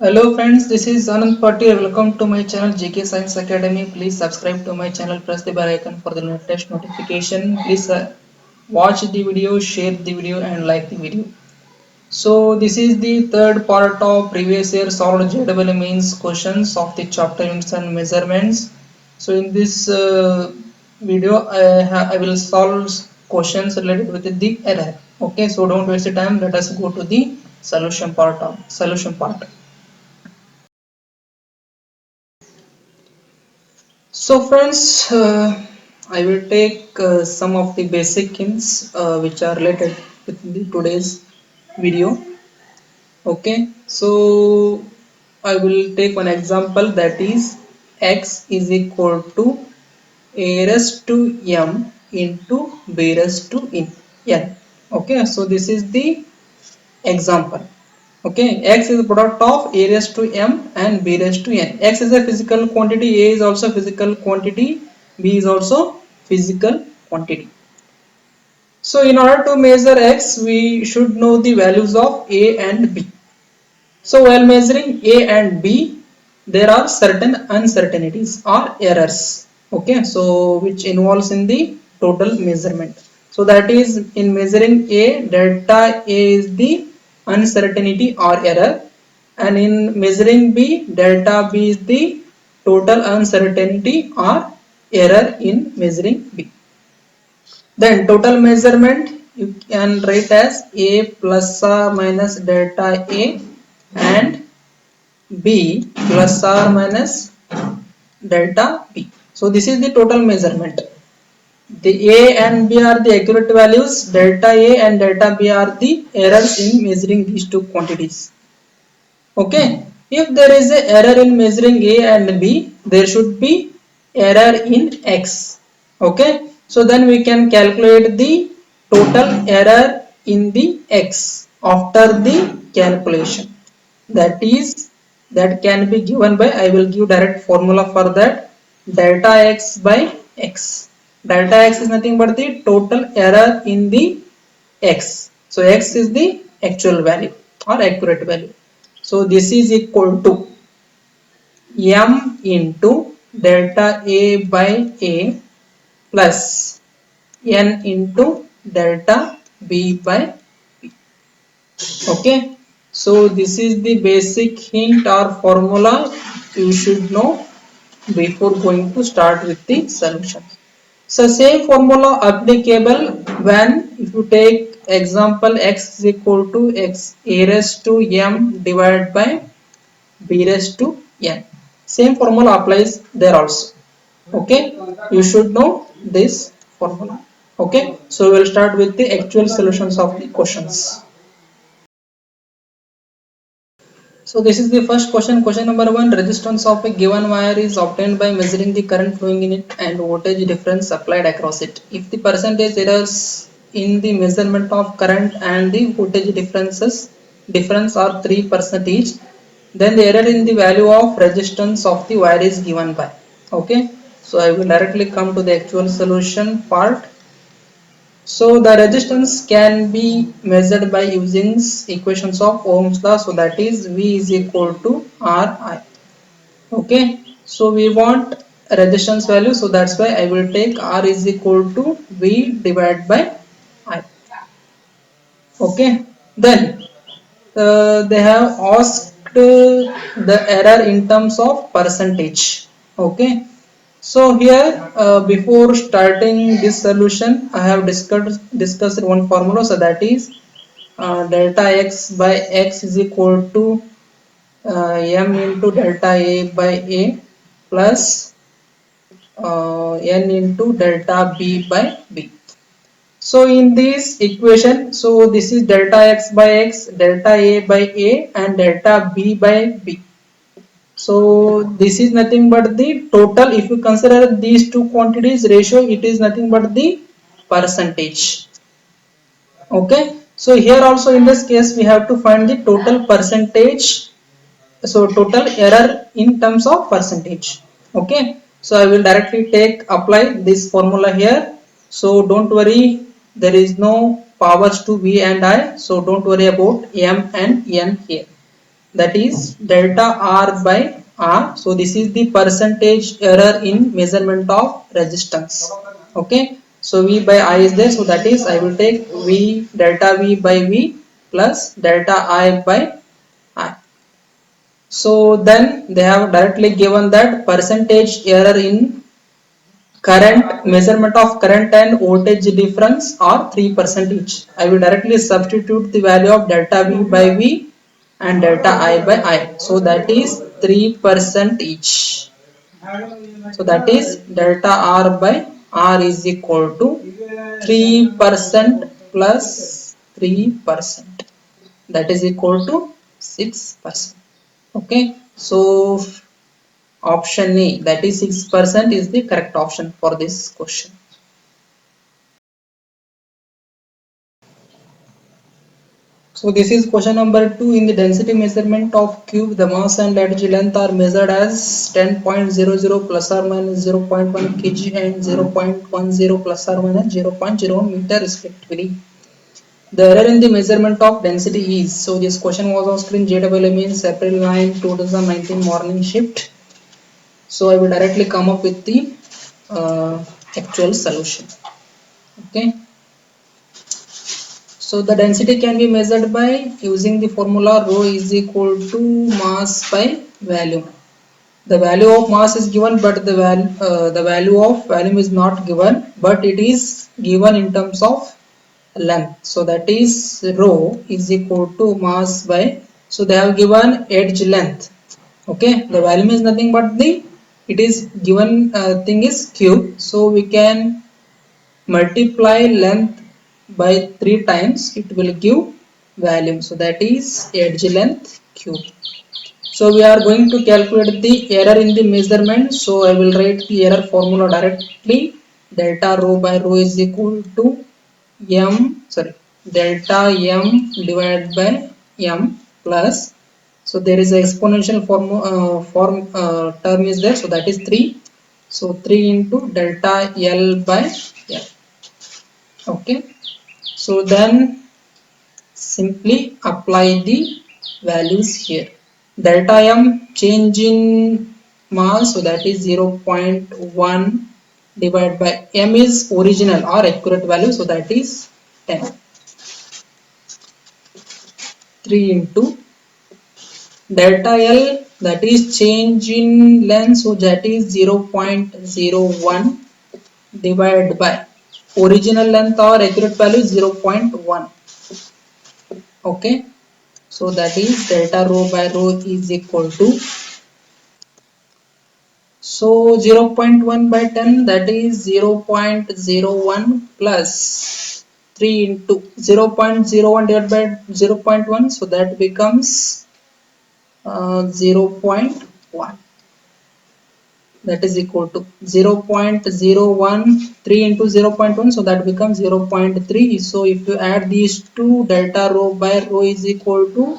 Hello friends, this is Anand Patil. Welcome to my channel GK Science Academy. Please subscribe to my channel, press the bell icon for the latest notification. Please watch the video, share the video and like the video. So this is the third part of previous year solved JEE means questions of the chapter units and measurements. So in this video I will solve questions related with the error. Okay, so don't waste the time. Let us go to the solution part. So friends, I will take some of the basic hints which are related with the today's video. Okay, so I will take one example, that is x is equal to a raised to m into b raised to n. Okay, so this is the example. Okay, x is the product of a raised to m and b raised to n. X is a physical quantity, a is also physical quantity, b is also physical quantity. So in order to measure x, we should know the values of a and b. So while measuring a and b, there are certain uncertainties or errors. Okay, so which involves in the total measurement. So that is, in measuring a, delta a is the uncertainty or error, and in measuring b, delta b is the total uncertainty or error in measuring b. Then total measurement you can write as a plus or minus delta a and b plus or minus delta b. So this is the total measurement. The a and b are the accurate values, delta a and delta b are the errors in measuring these two quantities. Okay, if there is a error in measuring a and b, there should be error in x. Okay, so then we can calculate the total error in the x after the calculation. That is, that can be given by, I will give direct formula for that, delta x by x. Delta x is nothing but the total error in the x. So x is the actual value or accurate value. So this is equal to m into delta a by a plus n into delta b by b. Okay, so this is the basic hint or formula you should know before going to start with the solution. So same formula applicable when, if you take example, x is equal to x a raised to m divided by b raised to n. Same formula applies there also. Okay, you should know this formula. Okay, so we will start with the actual solutions of the questions. So this is the first question. Question number 1. Resistance of a given wire is obtained by measuring the current flowing in it and voltage difference applied across it. If the percentage errors in the measurement of current and the voltage difference are 3% each, then the error in the value of resistance of the wire is given by. Okay, so I will directly come to the actual solution part. So the resistance can be measured by using equations of Ohm's law. So that is V is equal to Ri. Okay, so we want resistance value. So that's why I will take R is equal to V divided by I. Okay, then they have asked the error in terms of percentage. Okay, so here before starting this solution, I have discussed one formula. So that is delta x by x is equal to m into delta a by a plus n into delta b by b. So in this equation, so this is delta x by x, delta a by a and delta b by b. So this is nothing but the total. If you consider these two quantities ratio, it is nothing but the percentage. Okay, so here also in this case we have to find the total percentage. So total error in terms of percentage. Okay, so I will directly apply this formula here. So don't worry, there is no powers to v and I, so don't worry about m and n here. that is delta R by R. So this is the percentage error in measurement of resistance. Okay, so V by I is there, so that is I will take V delta V by V plus delta I by I. So then they have directly given that percentage error in current, measurement of current and voltage difference are 3% each. I will directly substitute the value of delta V by V and delta I by I. So that is 3% each. So that is delta R by R is equal to 3% plus 3%. That is equal to 6%. Okay, so option A, that is 6%, is the correct option for this question. So this is question number 2. In the density measurement of cube, the mass and edge length are measured as 10.00 plus or minus 0.1 kg and 0.10 plus or minus 0.01 meter respectively. The error in the measurement of density is, so this question was asked in JEE means April 9, 2019 morning shift. So I will directly come up with the actual solution. Okay. So the density can be measured by using the formula rho is equal to mass by volume. The value of mass is given, but the value of volume is not given, but it is given in terms of length. So that is rho is equal to mass by. So they have given edge length. Okay, the volume is nothing but the, it is given thing is cube. So we can multiply length by 3 times, it will give volume. So that is edge length cube. So we are going to calculate the error in the measurement. So I will write the error formula directly. Delta rho by rho is equal to m, sorry, delta m divided by m plus, so there is a exponential term is there, so that is 3. So 3 into delta L by L. Okay, so then simply apply the values here. Delta m change in mass, so that is 0.1 divided by m is original or accurate value, so that is 10. 3 into delta L, that is change in length, so that is 0.01 divided by original length or accurate value 0.1. Okay, so that is delta rho by rho is equal to, so 0.1 by 10, that is 0.01 plus 3 into 0.01 divided by 0.1, so that becomes 0.1, that is equal to 0.013 into 0.1, so that becomes 0.3. So if you add these two, delta rho by rho is equal to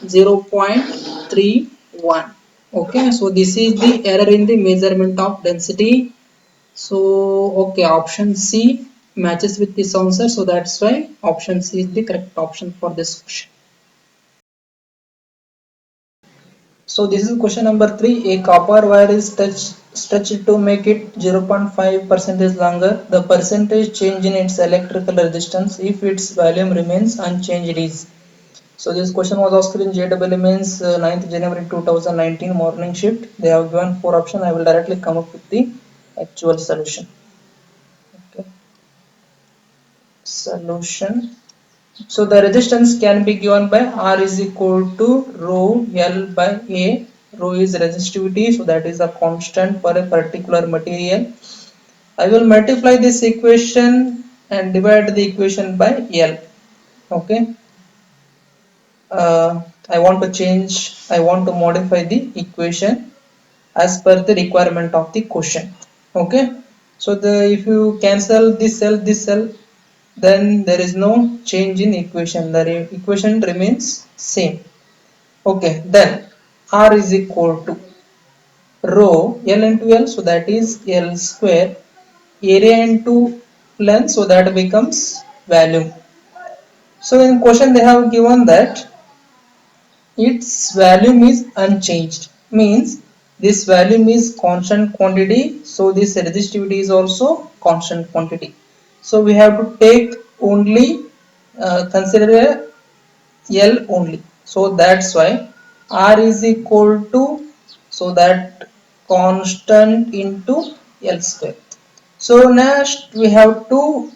0.31. Okay, so this is the error in the measurement of density. So okay, option C matches with this answer, so that's why option C is the correct option for this question. So this is question number 3. A copper wire is stretched to make it 0.5% longer. The percentage change in its electrical resistance if its volume remains unchanged is. So this question was asked in JEE means 9th January 2019 morning shift. They have given 4 options. I will directly come up with the actual solution. Okay. Solution. So the resistance can be given by R is equal to rho L by A. Rho is resistivity, so that is a constant for a particular material. I will multiply this equation and divide the equation by L. Okay. I want to modify the equation as per the requirement of the question. Okay. So if you cancel this cell, then there is no change in equation. The equation remains same. Okay. Then R is equal to rho L into L, so that is L square, area into length, so that becomes volume. So in question they have given that its volume is unchanged, means this volume is constant quantity, so this resistivity is also constant quantity. So we have to take only consider L only, so that's why R is equal to, so that constant into L square. So next we have to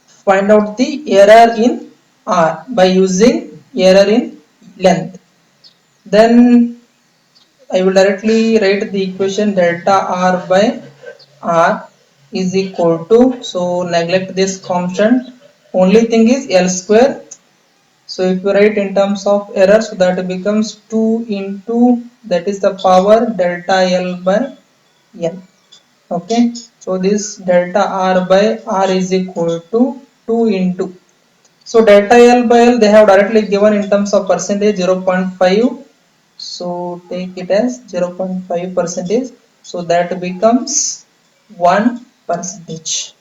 find out the error in R by using error in length. Then I will directly write the equation delta R by R is equal to, so neglect this constant, only thing is L square. So if you write in terms of error, so that becomes 2 into, that is the power delta L by L. Okay, so this delta R by R is equal to 2 into, so delta L by L they have directly given in terms of percentage 0.5, so take it as 0.5 percentage, so that becomes 1 percentage.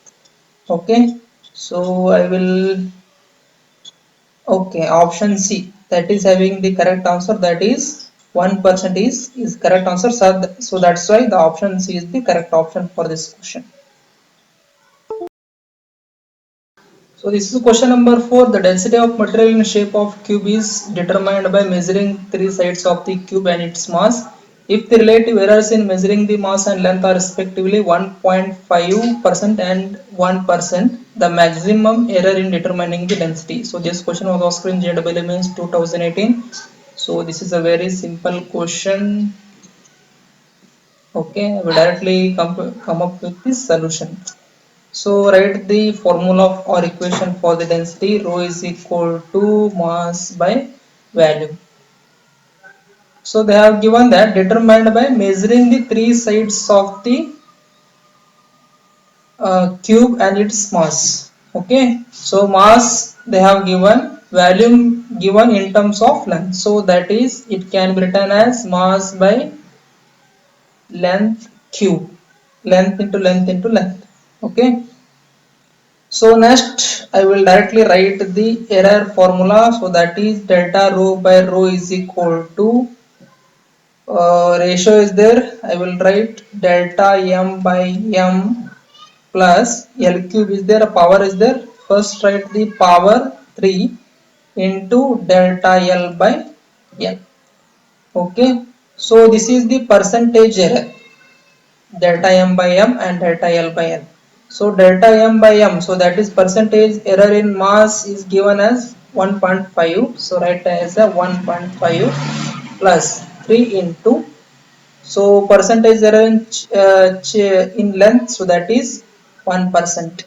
Okay, so I will, okay, option C, that is having the correct answer, that is 1% is correct answer. So that's why the option C is the correct option for this question. So this is question number 4. The density of material in shape of cube is determined by measuring three sides of the cube and its mass. If the relative errors in measuring the mass and length are respectively 1.5% and 1%, the maximum error in determining the density. So this question was asked in JEE Mains 2018. So this is a very simple question. Okay, I will directly come up with this solution. So write the formula or equation for the density. Rho is equal to mass by volume. So they have given that determined by measuring the three sides of the cube and its mass. Okay. So mass they have given, volume given in terms of length. So that is, it can be written as mass by length cube. Length into length into length. Okay. So next I will directly write the error formula, so that is delta rho by rho is equal to, ratio is there, I will write delta m by m plus L cube is there, a power is there, first write the power 3 into delta L by L. Okay, so this is the percentage error, delta m by m and delta L by L. So delta m by m, so that is percentage error in mass is given as 1.5, so write as a 1.5 plus 3 into, so percentage error in length, so that is 1%.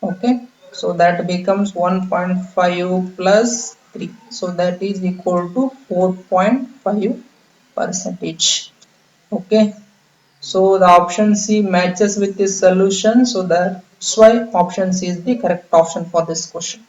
Okay, so that becomes 1.5 plus 3, so that is equal to 4.5 percentage. Okay, so the option C matches with this solution, so that's why option C is the correct option for this question.